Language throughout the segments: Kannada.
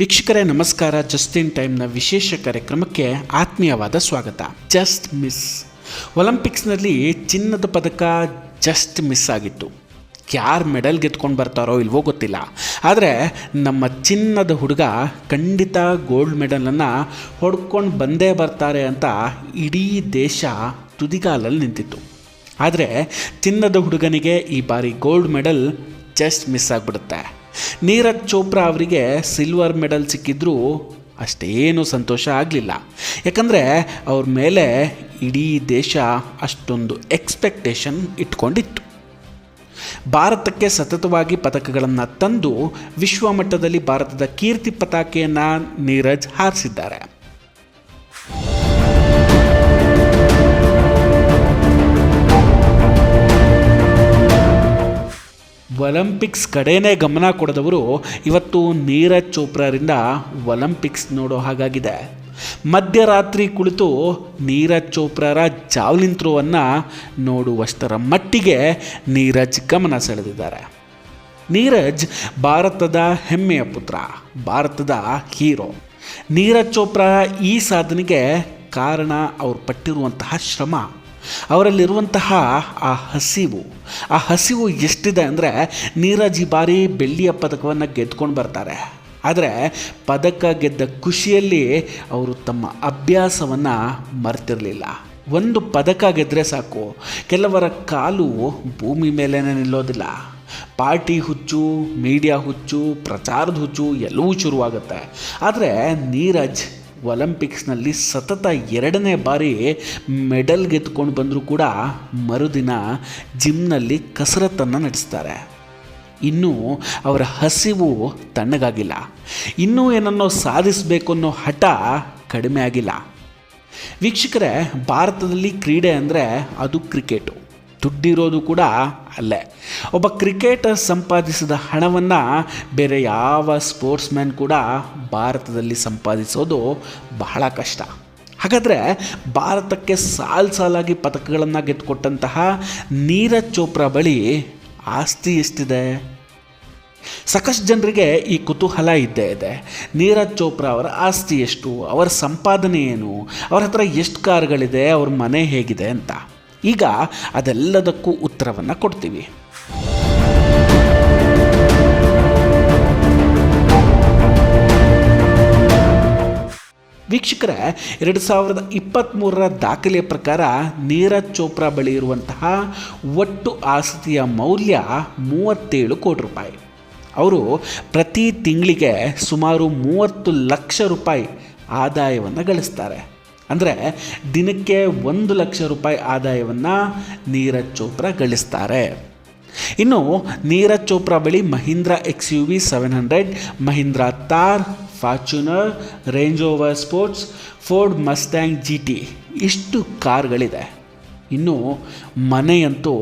ವೀಕ್ಷಕರೇ ನಮಸ್ಕಾರ. ಜಸ್ಟ್ ಇನ್ ಟೈಮ್ನ ವಿಶೇಷ ಕಾರ್ಯಕ್ರಮಕ್ಕೆ ಆತ್ಮೀಯವಾದ ಸ್ವಾಗತ. Just miss. ಒಲಿಂಪಿಕ್ಸ್ನಲ್ಲಿ ಚಿನ್ನದ ಪದಕ ಜಸ್ಟ್ ಮಿಸ್ ಆಗಿತ್ತು. ಯಾರು ಮೆಡಲ್ ಗೆದ್ಕೊಂಡು ಬರ್ತಾರೋ ಇಲ್ವೋ ಗೊತ್ತಿಲ್ಲ, ಆದರೆ ನಮ್ಮ ಚಿನ್ನದ ಹುಡುಗ ಖಂಡಿತ ಗೋಲ್ಡ್ ಮೆಡಲನ್ನು ಹೊಡ್ಕೊಂಡು ಬಂದೇ ಬರ್ತಾರೆ ಅಂತ ಇಡೀ ದೇಶ ತುದಿಗಾಲಲ್ಲಿ ನಿಂತಿತ್ತು. ಆದರೆ ಚಿನ್ನದ ಹುಡುಗನಿಗೆ ಈ ಬಾರಿ ಗೋಲ್ಡ್ ಮೆಡಲ್ ಜಸ್ಟ್ ಮಿಸ್ ಆಗಿಬಿಡುತ್ತೆ. ನೀರಜ್ ಚೋಪ್ರಾ ಅವರಿಗೆ ಸಿಲ್ವರ್ ಮೆಡಲ್ ಸಿಕ್ಕಿದ್ರೂ ಅಷ್ಟೇನು ಸಂತೋಷ ಆಗಲಿಲ್ಲ. ಯಾಕಂದರೆ ಅವ್ರ ಮೇಲೆ ಇಡೀ ದೇಶ ಅಷ್ಟೊಂದು ಎಕ್ಸ್ಪೆಕ್ಟೇಷನ್ ಇಟ್ಕೊಂಡಿತ್ತು. ಭಾರತಕ್ಕೆ ಸತತವಾಗಿ ಪದಕಗಳನ್ನು ತಂದು ವಿಶ್ವಮಟ್ಟದಲ್ಲಿ ಭಾರತದ ಕೀರ್ತಿ ಪತಾಕೆಯನ್ನು ನೀರಜ್ ಹಾರಿಸಿದ್ದಾರೆ. ಒಲಿಂಪಿಕ್ಸ್ ಕಡೆಯೇ ಗಮನ ಕೊಡದವರು ಇವತ್ತು ನೀರಜ್ ಚೋಪ್ರಾರಿಂದ ಒಲಿಂಪಿಕ್ಸ್ ನೋಡೋ ಹಾಗಾಗಿದೆ. ಮಧ್ಯರಾತ್ರಿ ಕುಳಿತು ನೀರಜ್ ಚೋಪ್ರಾರ ಜಾವ್ಲಿನ್ ಥ್ರೋವನ್ನು ನೋಡುವಷ್ಟರ ಮಟ್ಟಿಗೆ ನೀರಜ್ ಗಮನ ಸೆಳೆದಿದ್ದಾರೆ. ನೀರಜ್ ಭಾರತದ ಹೆಮ್ಮೆಯ ಪುತ್ರ, ಭಾರತದ ಹೀರೋ. ನೀರಜ್ ಚೋಪ್ರಾ ಈ ಸಾಧನೆಗೆ ಕಾರಣ ಅವ್ರು ಪಟ್ಟಿರುವಂತಹ ಶ್ರಮ, ಅವರಲ್ಲಿರುವಂತಹ ಆ ಹಸಿವು ಎಷ್ಟಿದೆ ಅಂದರೆ ನೀರಜ್ ಈ ಬಾರಿ ಬೆಳ್ಳಿಯ ಪದಕವನ್ನು ಗೆದ್ಕೊಂಡು ಬರ್ತಾರೆ. ಆದರೆ ಪದಕ ಗೆದ್ದ ಖುಷಿಯಲ್ಲಿ ಅವರು ತಮ್ಮ ಅಭ್ಯಾಸವನ್ನು ಮರೆತಿರಲಿಲ್ಲ. ಒಂದು ಪದಕ ಗೆದ್ದರೆ ಸಾಕು, ಕೆಲವರ ಕಾಲು ಭೂಮಿ ಮೇಲೇ ನಿಲ್ಲೋದಿಲ್ಲ. ಪಾರ್ಟಿ ಹುಚ್ಚು, ಮೀಡಿಯಾ ಹುಚ್ಚು, ಪ್ರಚಾರದ ಹುಚ್ಚು ಎಲ್ಲವೂ ಶುರುವಾಗುತ್ತೆ. ಆದರೆ ನೀರಜ್ ಒಲಿಂಪಿಕ್ಸ್ನಲ್ಲಿ ಸತತ 2ನೇ ಬಾರಿ ಮೆಡಲ್ ಗೆದ್ದುಕೊಂಡು ಬಂದರೂ ಕೂಡ ಮರುದಿನ ಜಿಮ್ನಲ್ಲಿ ಕಸರತ್ತನ್ನು ನಡೆಸ್ತಾರೆ. ಇನ್ನೂ ಅವರ ಹಸಿವು ತಣ್ಣಗಾಗಿಲ್ಲ. ಇನ್ನೂ ಏನನ್ನೋ ಸಾಧಿಸಬೇಕು ಅನ್ನೋ ಹಠ ಕಡಿಮೆ ಆಗಿಲ್ಲ. ವೀಕ್ಷಕರೇ, ಭಾರತದಲ್ಲಿ ಕ್ರೀಡೆ ಅಂದರೆ ಅದು ಕ್ರಿಕೆಟು. ದುಡ್ಡಿರೋದು ಕೂಡ ಅಲ್ಲೇ. ಒಬ್ಬ ಕ್ರಿಕೆಟರ್ ಸಂಪಾದಿಸಿದ ಹಣವನ್ನು ಬೇರೆ ಯಾವ ಸ್ಪೋರ್ಟ್ಸ್ ಮ್ಯಾನ್ ಕೂಡ ಭಾರತದಲ್ಲಿ ಸಂಪಾದಿಸೋದು ಬಹಳ ಕಷ್ಟ. ಹಾಗಾದರೆ ಭಾರತಕ್ಕೆ ಸಾಲಾಗಿ ಪದಕಗಳನ್ನು ಗೆದ್ದುಕೊಟ್ಟಂತಹ ನೀರಜ್ ಚೋಪ್ರಾ ಬಳಿ ಆಸ್ತಿ ಎಷ್ಟಿದೆ? ಸಾಕಷ್ಟು ಜನರಿಗೆ ಈ ಕುತೂಹಲ ಇದ್ದೇ ಇದೆ. ನೀರಜ್ ಚೋಪ್ರಾ ಅವರ ಆಸ್ತಿ ಎಷ್ಟು, ಅವರ ಸಂಪಾದನೆ ಏನು, ಅವ್ರ ಹತ್ರ ಎಷ್ಟು ಕಾರುಗಳಿದೆ, ಅವ್ರ ಮನೆ ಹೇಗಿದೆ ಅಂತ. ಈಗ ಅದೆಲ್ಲದಕ್ಕೂ ಉತ್ತರವನ್ನು ಕೊಡ್ತೀವಿ. ವೀಕ್ಷಕರೇ, 2023ರ ದಾಖಲೆಯ ಪ್ರಕಾರ ನೀರಜ್ ಚೋಪ್ರಾ ಬಳಿ ಇರುವಂತಹ ಒಟ್ಟು ಆಸ್ತಿಯ ಮೌಲ್ಯ 37 ಕೋಟಿ ರೂಪಾಯಿ. ಅವರು ಪ್ರತಿ ತಿಂಗಳಿಗೆ ಸುಮಾರು 30 ಲಕ್ಷ ರೂಪಾಯಿ ಆದಾಯವನ್ನು ಗಳಿಸ್ತಾರೆ. ಅಂದರೆ ದಿನಕ್ಕೆ 1 ಲಕ್ಷ ರೂಪಾಯಿ ಆದಾಯವನ್ನು ನೀರಜ್ ಚೋಪ್ರಾ ಗಳಿಸ್ತಾರೆ. ಇನ್ನು ನೀರಜ್ ಚೋಪ್ರಾ ಬಳಿ Mahindra XUV 700, Mahindra Thar, Fortuner, range rover sports, Ford Mustang GT ಇಷ್ಟು ಕಾರ್ಗಳಿದೆ. ಇನ್ನು ಮನೆಯಂತೂ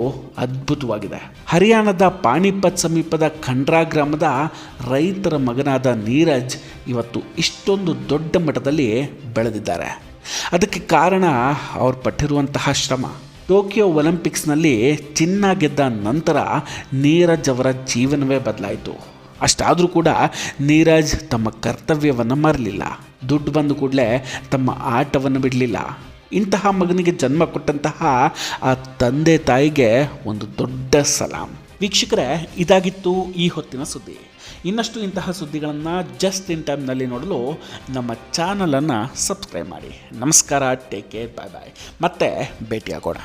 ಅದ್ಭುತವಾಗಿದೆ. ಹರಿಯಾಣದ ಪಾಣಿಪತ್ ಸಮೀಪದ ಖಂಡ್ರಾ ಗ್ರಾಮದ ರೈತರ ಮಗನಾದ ನೀರಜ್ ಇವತ್ತು ಇಷ್ಟೊಂದು ದೊಡ್ಡ ಮಟ್ಟದಲ್ಲಿ ಬೆಳೆದಿದ್ದಾರೆ. ಅದಕ್ಕೆ ಕಾರಣ ಅವ್ರು ಪಟ್ಟಿರುವಂತಹ ಶ್ರಮ. ಟೋಕಿಯೋ ಒಲಿಂಪಿಕ್ಸ್ನಲ್ಲಿ ಚಿನ್ನ ಗೆದ್ದ ನಂತರ ನೀರಜ್ ಅವರ ಜೀವನವೇ ಬದಲಾಯಿತು. ಅಷ್ಟಾದರೂ ಕೂಡ ನೀರಜ್ ತಮ್ಮ ಕರ್ತವ್ಯವನ್ನು ಮರಲಿಲ್ಲ. ದುಡ್ಡು ಬಂದ ಕೂಡಲೇ ತಮ್ಮ ಆಟವನ್ನು ಬಿಡಲಿಲ್ಲ. ಇಂತಹ ಮಗನಿಗೆ ಜನ್ಮ ಕೊಟ್ಟಂತಹ ಆ ತಂದೆ ತಾಯಿಗೆ ಒಂದು ದೊಡ್ಡ ಸಲಾಂ. ವೀಕ್ಷಕರೇ, ಇದಾಗಿತ್ತು ಈ ಹೊತ್ತಿನ ಸುದ್ದಿ. ಇನ್ನಷ್ಟು ಇಂತಹ ಸುದ್ದಿಗಳನ್ನು ಜಸ್ಟ್ ಇನ್ ಟೈಮ್ನಲ್ಲಿ ನೋಡಲು ನಮ್ಮ ಚಾನಲನ್ನು ಸಬ್ಸ್ಕ್ರೈಬ್ ಮಾಡಿ. ನಮಸ್ಕಾರ, ಟೇಕ್ ಕೇರ್, ಬಾಯ್ ಬಾಯ್. ಮತ್ತೆ ಭೇಟಿಯಾಗೋಣ.